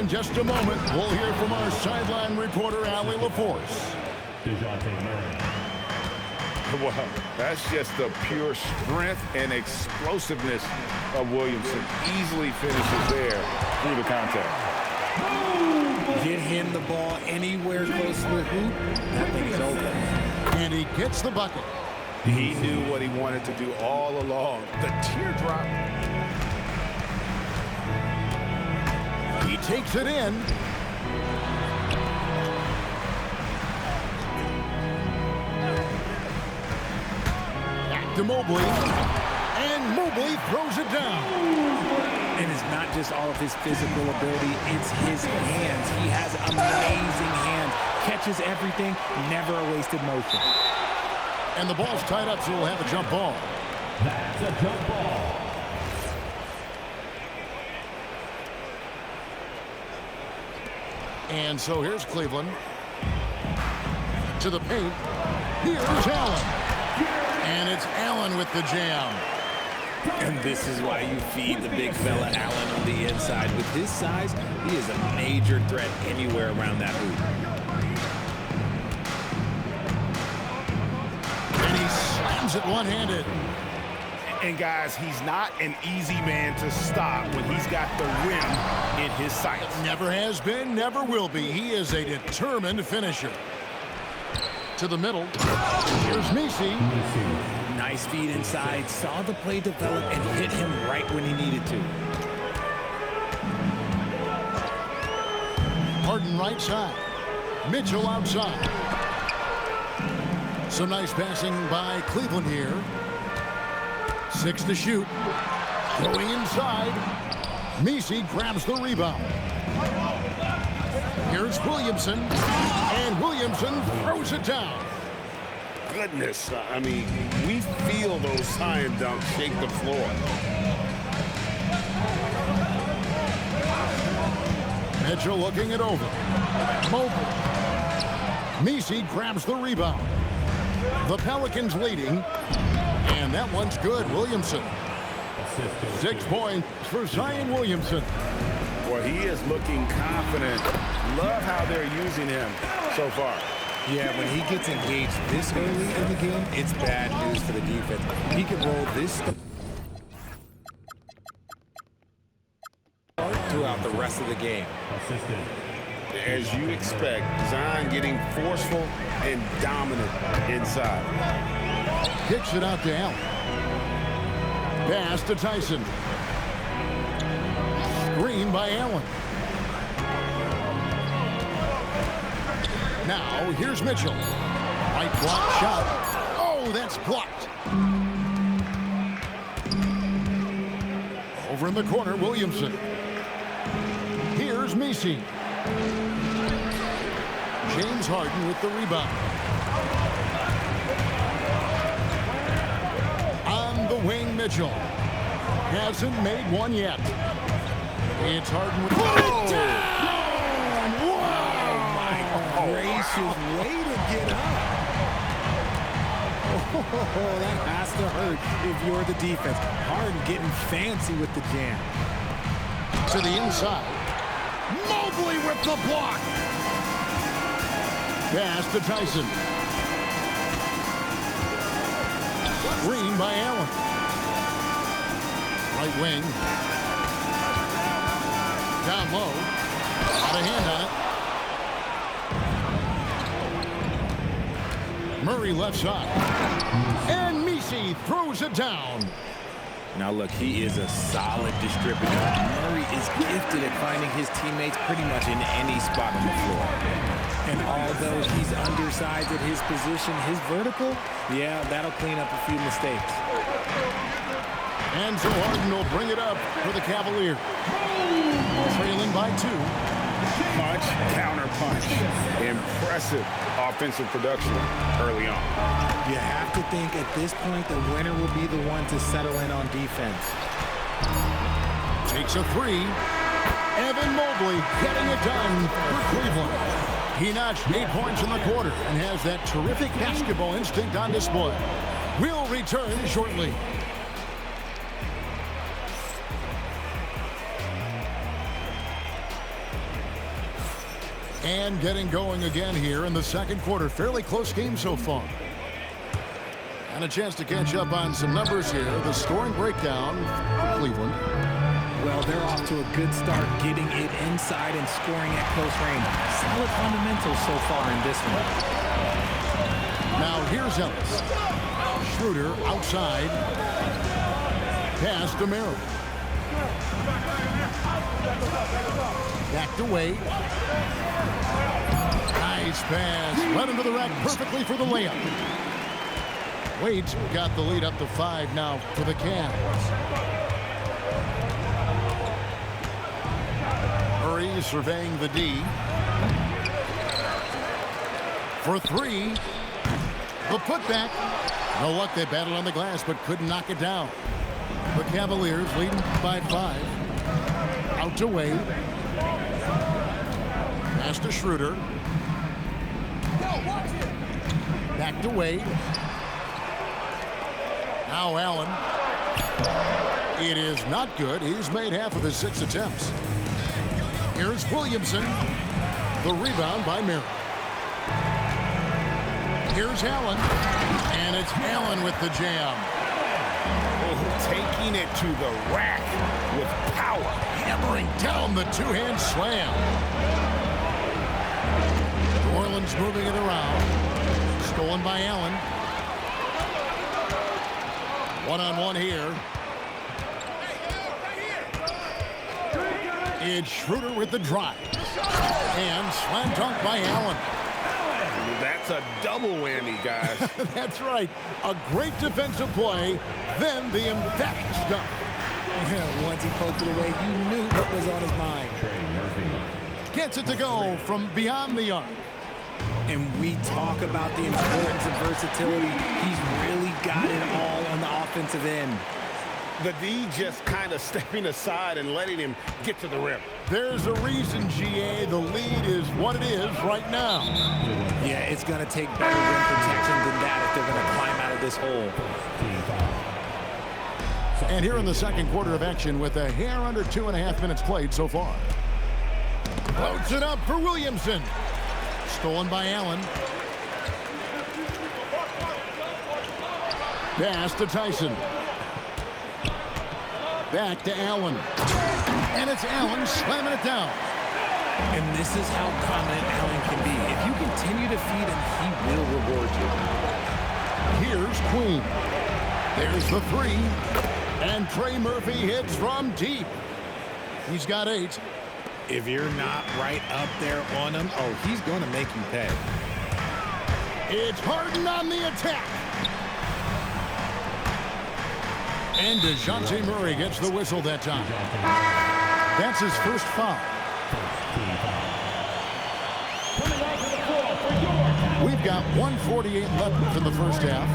in just a moment, we'll hear from our sideline reporter, Allie LaForce. Well, that's just the pure strength and explosiveness of Williamson. Easily finishes there through the contact. Get him the ball anywhere close to the hoop, that thing is over. And he gets the bucket. He knew what he wanted to do all along. The teardrop. He takes it in. Back to Mobley. And Mobley throws it down. And it's not just all of his physical ability, it's his hands. He has amazing hands. Catches everything, never a wasted motion. And the ball's tied up, so we'll have a jump ball. That's a jump ball. And so here's Cleveland. To the paint. Here's Allen. And it's Allen with the jam. And this is why you feed the big fella Allen on the inside. With his size, he is a major threat anywhere around that hoop. And he slams it one-handed. And guys, he's not an easy man to stop when he's got the rim in his sights. Never has been, never will be. He is a determined finisher. To the middle. Here's Messi. Nice feed inside, saw the play develop and hit him right when he needed to. Harden right side. Mitchell outside. Some nice passing by Cleveland here. 6 to shoot. Going inside. Messi grabs the rebound. Here's Williamson. And Williamson throws it down. Goodness, I mean, we feel those science dunks shake the floor. Mitchell looking it over. Mobley. Messi grabs the rebound. The Pelicans leading. And that one's good. Williamson. 6 points for Zion Williamson. Well, he is looking confident. Love how they're using him so far. Yeah, when he gets engaged this early in the game, it's bad news for the defense. He can roll this throughout the rest of the game. As you expect, Zion getting forceful and dominant inside. Kicks it out to Allen. Pass to Tyson. Screen by Allen. Now, here's Mitchell. Right block shot. Oh, that's blocked. Over in the corner, Williamson. Here's Messi. James Harden with the rebound. On the wing, Mitchell. Hasn't made one yet. It's Harden with it down! Gracious way to get up. Oh, that has to hurt if you're the defense. Harden getting fancy with the jam. To the inside. Mobley with the block. Pass to Tyson. Green by Allen. Right wing. Down low. Got a hand on it. Murray left side. And Messi throws it down. Now look, he is a solid distributor. Murray is gifted at finding his teammates pretty much in any spot on the floor. And although he's undersized at his position, his vertical, yeah, that'll clean up a few mistakes. And so Harden will bring it up for the Cavaliers. Trailing by 2. Punch, counter punch. Impressive offensive production early on. You have to think at this point the winner will be the one to settle in on defense. Takes a 3. Evan Mobley getting it done for Cleveland. He notched 8 points in the quarter and has that terrific basketball instinct on display. We'll return shortly. And getting going again here in the second quarter. Fairly close game so far. And a chance to catch up on some numbers here. The scoring breakdown for Cleveland. Well, they're off to a good start getting it inside and scoring at close range. Solid fundamentals so far in this one. Now here's Ellis. Schroeder outside. Pass to Merrill. Back to Wade. Nice pass. Led into the rack perfectly for the layup. Wade's got the lead up to 5 now for the Cavs. Murray surveying the D. For 3. The putback. No luck. They battled on the glass but couldn't knock it down. The Cavaliers leading by 5. Out to Wade. Pass to Schroeder. Back to Wade. Now Allen. It is not good. He's made half of his 6 attempts. Here's Williamson. The rebound by Merrill. Here's Allen. And it's Allen with the jam. Oh, taking it to the rack with power. Hammering down the two-hand slam. New Orleans moving it around. Stolen by Allen. One-on-one here. It's Schroeder with the drive. And slam dunk by Allen. That's a double whammy, guys. That's right. A great defensive play, then the emphatic stuff. Yeah, once he poked it away, you knew what was on his mind. Gets it to go from beyond the arc. And we talk about the importance of versatility. He's really got it all on the offensive end. The D just kind of stepping aside and letting him get to the rim. There's a reason, GA. The lead is what it is right now. Yeah, it's going to take better rim protection than that if they're going to climb out of this hole. And here in the second quarter of action with a hair under 2.5 minutes played so far. Floats it up for Williamson. Stolen by Allen. Pass to Tyson. Back to Allen. And it's Allen slamming it down. And this is how dominant Allen can be. If you continue to feed him, he will reward you. Here's Queen. There's the 3. And Trey Murphy hits from deep. He's got 8. If you're not right up there on him, oh, he's going to make you pay. It's Harden on the attack. And DeJounte Murray gets the whistle that time. That's his first foul. We've got 1:48 left in the first half.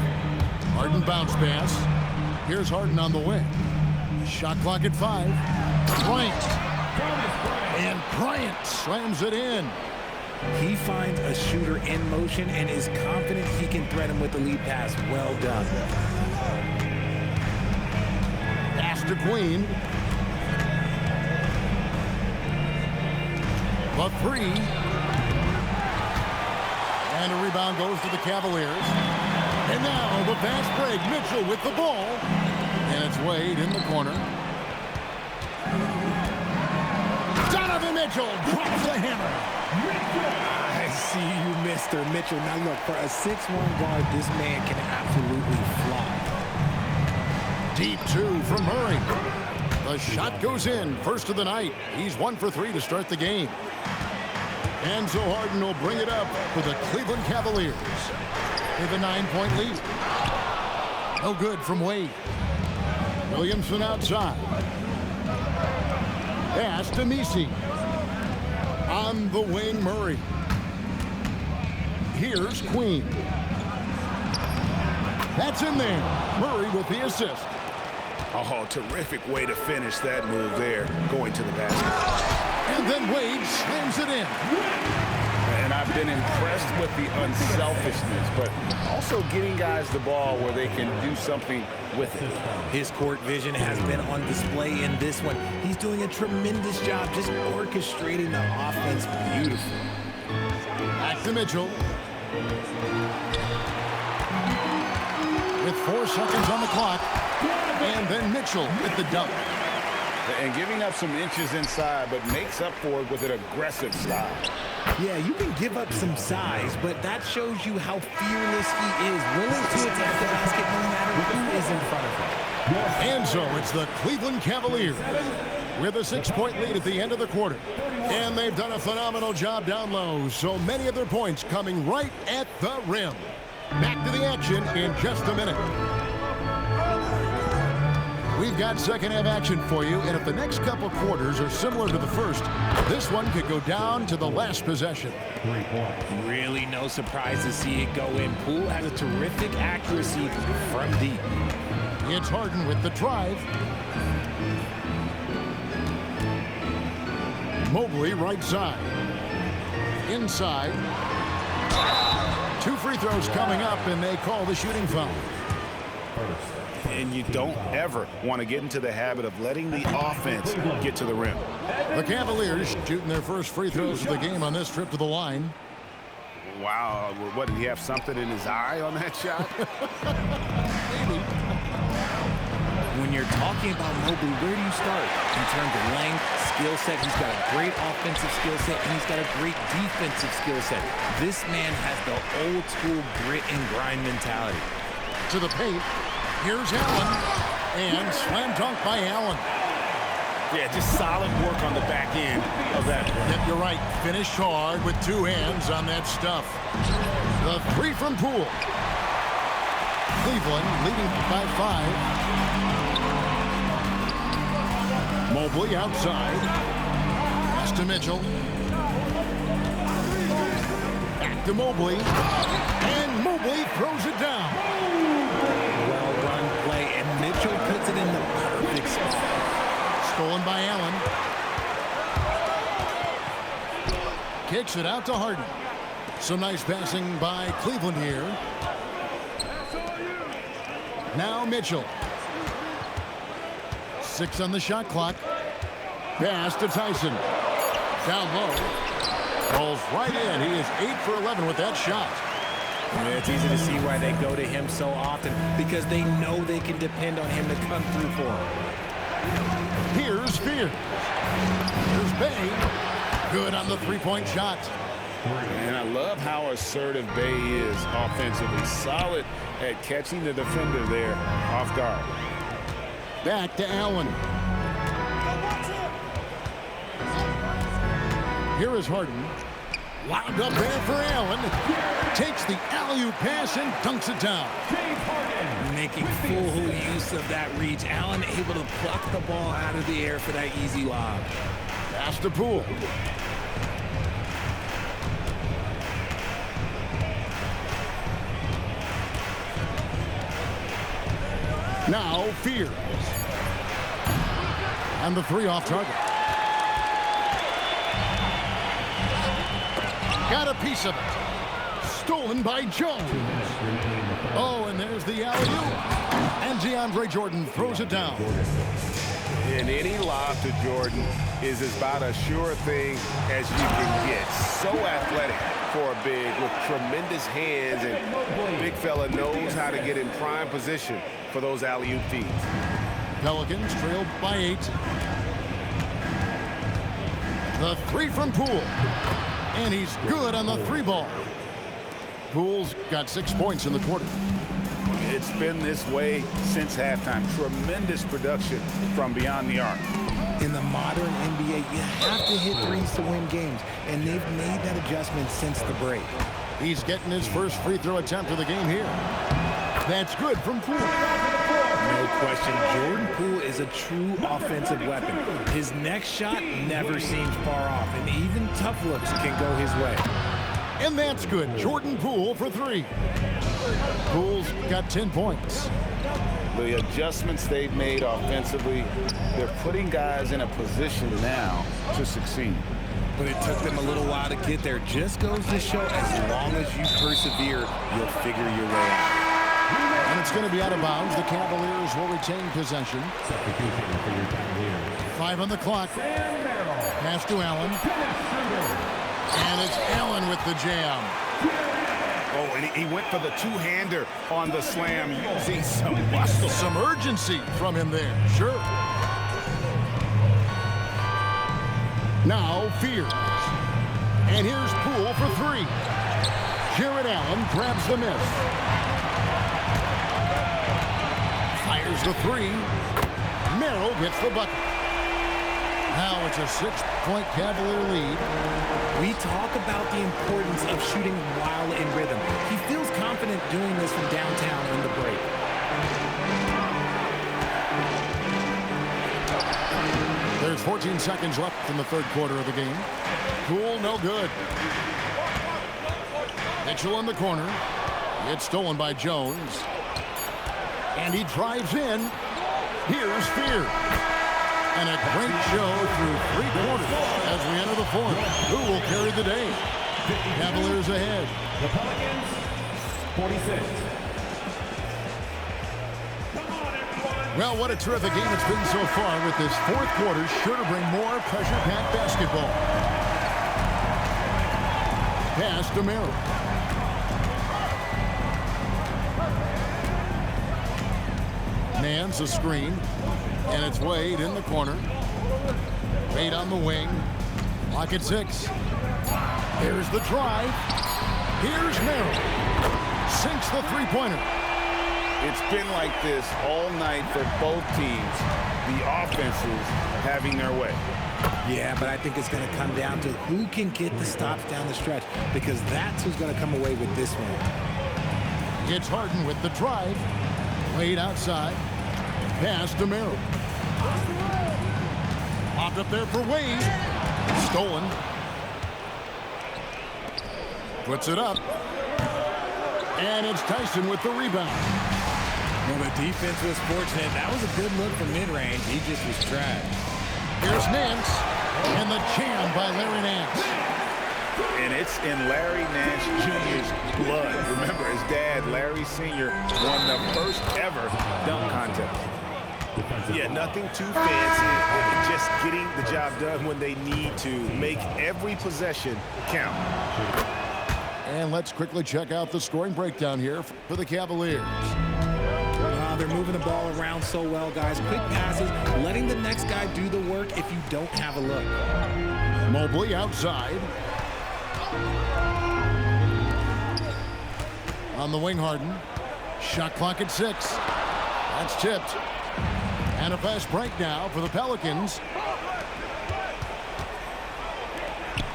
Harden bounce pass. Here's Harden on the wing. Shot clock at 5. Bryant. And Bryant slams it in. He finds a shooter in motion and is confident he can thread him with the lead pass. Well done. Pass to Queen. The 3. And a rebound goes to the Cavaliers. And now the fast break. Mitchell with the ball. And it's Wade in the corner. Donovan Mitchell drops the hammer. I see you, Mr. Mitchell. Now look, for a 6'1" guard, this man can absolutely fly. Deep 2 from Murray. The shot goes in. First of the night. He's 1 for 3 to start the game. And so Harden will bring it up for the Cleveland Cavaliers with a 9-point lead. No good from Wade. Williamson outside. Pass to Misi. On the wing, Murray. Here's Queen. That's in there. Murray with the assist. Oh, terrific way to finish that move there, going to the basket. And then Wade slams it in. And I've been impressed with the unselfishness, but also getting guys the ball where they can do something with it. His court vision has been on display in this one. He's doing a tremendous job just orchestrating the offense beautifully. Back to Mitchell. With 4 seconds on the clock. And then Mitchell with the dunk. And giving up some inches inside, but makes up for it with an aggressive style. Yeah, you can give up some size, but that shows you how fearless he is, willing to attack the basket no matter who is in front of him. And so it's the Cleveland Cavaliers with a 6-point lead at the end of the quarter. And they've done a phenomenal job down low, so many of their points coming right at the rim. Back to the action in just a minute. We've got second half action for you, and if the next couple quarters are similar to the first, this one could go down to the last possession. 3 points. Really no surprise to see it go in. Poole has a terrific accuracy from deep. It's Harden with the drive. Mobley right side. Inside. 2 free throws coming up, and they call the shooting foul. And you don't ever want to get into the habit of letting the offense get to the rim. The Cavaliers shooting their first free throws of the game on this trip to the line. Wow, what, did he have something in his eye on that shot? Maybe. When you're talking about Mobley, where do you start? In terms of length, skill set, he's got a great offensive skill set, and he's got a great defensive skill set. This man has the old school grit and grind mentality. To the paint. Here's Allen. And slam dunk by Allen. Yeah, just solid work on the back end of that. Yep, you're right. Finished hard with 2 hands on that stuff. The 3 from Poole. Cleveland leading by 5. Mobley outside. Pass to Mitchell. Back to Mobley. And Mobley throws it down. Well-run play, and Mitchell puts it in the perfect spot. Stolen by Allen. Kicks it out to Harden. Some nice passing by Cleveland here. Now Mitchell. 6 on the shot clock. Pass to Tyson. Down low. Rolls right in. He is 8 for 11 with that shot. Yeah, it's easy to see why they go to him so often, because they know they can depend on him to come through for them. Here's Spears. Here's Bay. Good on the 3-point shot. And I love how assertive Bay is offensively. Solid at catching the defender there off guard. Back to Allen. Here is Harden. Wound up there for Allen. Takes the alley-oop pass and dunks it down. Making full use of that reach. Allen able to pluck the ball out of the air for that easy lob. Pass to Poole. Now Fears. And the 3 off target. Got a piece of it. Stolen by Jones. Oh, and there's the alley-oop. And DeAndre Jordan throws it down. And any lob to Jordan is about as sure a thing as you can get. So athletic for a big with tremendous hands, and big fella knows how to get in prime position for those alley-oop feeds. Pelicans trailed by 8. The 3 from Poole. And he's good on the 3 ball. Poole's got 6 points in the quarter. It's been this way since halftime. Tremendous production from beyond the arc. In the modern NBA, you have to hit threes to win games, and they've made that adjustment since the break. He's getting his first free throw attempt of the game here. That's good from Poole. No question, Jordan Poole is a true offensive weapon. His next shot never seems far off, and even tough looks can go his way. And that's good. Jordan Poole for 3. Poole's got 10 points. The adjustments they've made offensively, they're putting guys in a position now to succeed. But it took them a little while to get there. Just goes to show, as long as you persevere, you'll figure your way out. And it's going to be out of bounds. The Cavaliers will retain possession. Substitution for your Cavaliers. 5 on the clock. Pass to Allen. And it's Allen with the jam. Oh, and he went for the two-hander on the slam, using some muscle. Some urgency from him there, sure. Now Fears. And here's Poole for three. Jared Allen grabs the miss. Fires the three. Merrill gets the bucket. Now it's a 6-point Cavalier lead. We talk about the importance of shooting while in rhythm. He feels confident doing this from downtown in the break. There's 14 seconds left in the third quarter of the game. Poole, no good. Mitchell in the corner. It's stolen by Jones. And he drives in. Here's Fear. And a great show through three quarters as we enter the fourth. Who will carry the day? Cavaliers ahead. The Pelicans, 46. Well, what a terrific game it's been so far, with this fourth quarter sure to bring more pressure-packed basketball. Pass to Merrill. Nance a screen, and it's Wade in the corner. Wade on the wing. Lock at 6. Here's the drive. Here's Merrill. Sinks the three-pointer. It's been like this all night for both teams. The offenses having their way. Yeah, but I think it's going to come down to who can get the stops down the stretch, because that's who's going to come away with this one. It's Harden with the drive. Wade outside. Pass to Merrill. Popped up there for Wade. Stolen. Puts it up. And it's Tyson with the rebound. Well, the defense was fortunate. That was a good look from mid-range. He just was trash. Here's Nance. And the jam by Larry Nance. And it's in Larry Nance Jr.'s blood. Remember, his dad, Larry Sr., won the first ever dunk contest. Yeah, nothing too fancy. Just getting the job done when they need to. Make every possession count. And let's quickly check out the scoring breakdown here for the Cavaliers. They're moving the ball around so well, guys. Quick passes, letting the next guy do the work if you don't have a look. Mobley outside. On the wing, Harden. Shot clock at 6. That's tipped. And a fast break now for the Pelicans.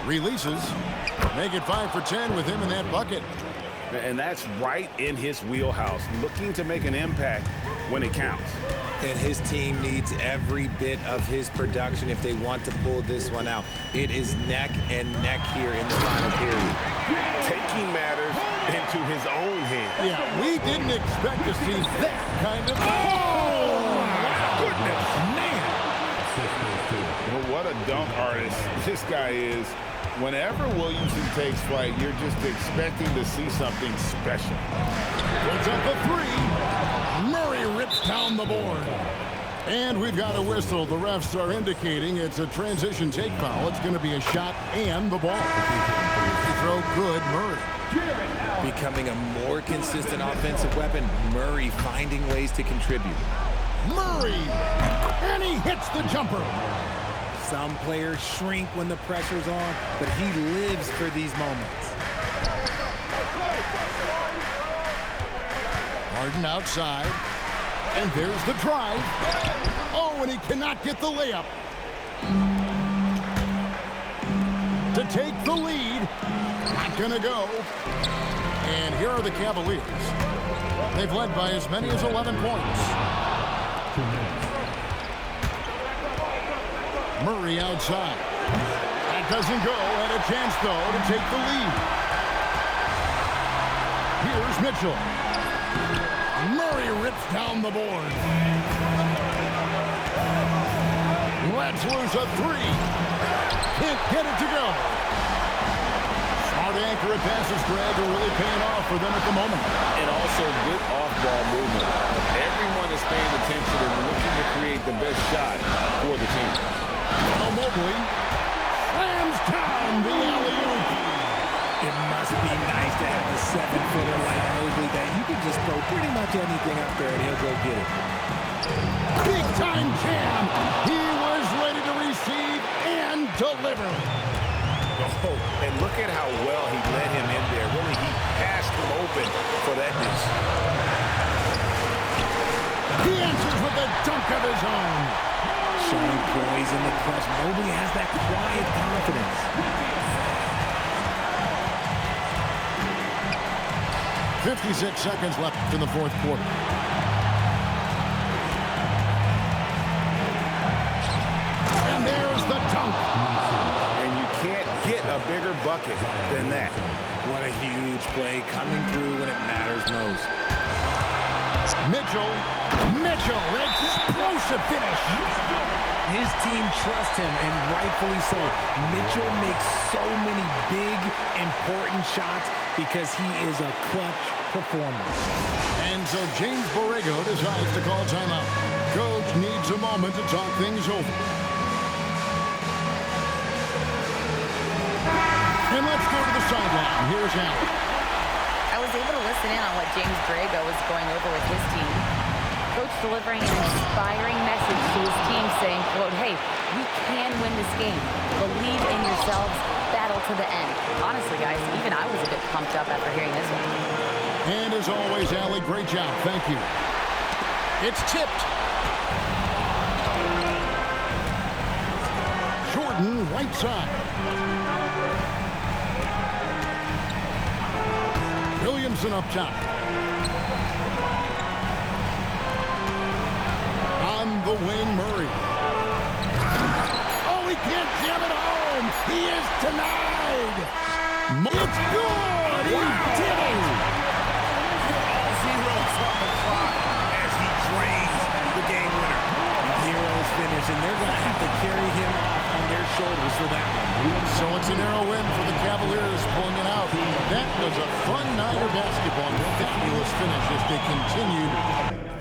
Releases. Make it 5 for 10 with him in that bucket. And that's right in his wheelhouse, looking to make an impact when it counts. And his team needs every bit of his production if they want to pull this one out. It is neck and neck here in the final period. Taking matters into his own hands. Yeah, we didn't expect to see that kind of... Oh, my goodness, man. Well, what a dunk artist this guy is. Whenever Williamson takes flight, you're just expecting to see something special. Puts up a 3. Murray rips down the board. And we've got a whistle. The refs are indicating it's a transition take foul. It's going to be a shot and the ball. Throw good, Murray. Becoming a more consistent offensive weapon. Murray finding ways to contribute. Murray! And he hits the jumper. Some players shrink when the pressure's on, but he lives for these moments. Harden outside. And there's the drive. Oh, and he cannot get the layup. To take the lead. Not gonna go. And here are the Cavaliers. They've led by as many as 11 points. Murray outside. That doesn't go. And a chance, though, to take the lead. Here's Mitchell. Murray rips down the board. Let's lose a 3. Can't get it to go. Smart accurate passes, Greg, are really paying off for them at the moment. And also good off-ball movement. Everyone is paying attention and looking to create the best shot for the team. Now Mobley slams down the alley-oop. It 7-footer like Mobley that you can just throw pretty much anything up there and he'll go get it. Big time jam. He was ready to receive and deliver. Oh, and look at how well he led him in there. Really, he passed him open for that dish. He answers with a dunk of his own. Showing poise in the clutch. Mobley has that quiet confidence. 56 seconds left in the fourth quarter. And there's the dunk. And you can't get a bigger bucket than that. What a huge play coming through when it matters most. Mitchell, explosive finish. His team trusts him, and rightfully so. Mitchell makes so many big, important shots because he is a clutch performer. And so James Borrego decides to call timeout. Coach needs a moment to talk things over. And let's go to the sideline. Here's Allen. I was able to listen in on what James Borrego was going over with his team. Coach delivering an inspiring message to his team saying, quote, hey, we can win this game. Believe in yourselves. Battle to the end. Honestly, guys, even I was a bit pumped up after hearing this one. And as always, Allie, great job. Thank you. It's tipped. Jordan, right side. Williamson up top. On the wing, Murray. Oh, he can't jam it home. He is denied. It's good. He did it. All zeros on the clock as he drains the game winner. Heroes finish, and they're going to have to carry him off on their shoulders for that one. So it's a narrow win for the Cavaliers pulling it out. That was a fun night of basketball. Fabulous finish as they continued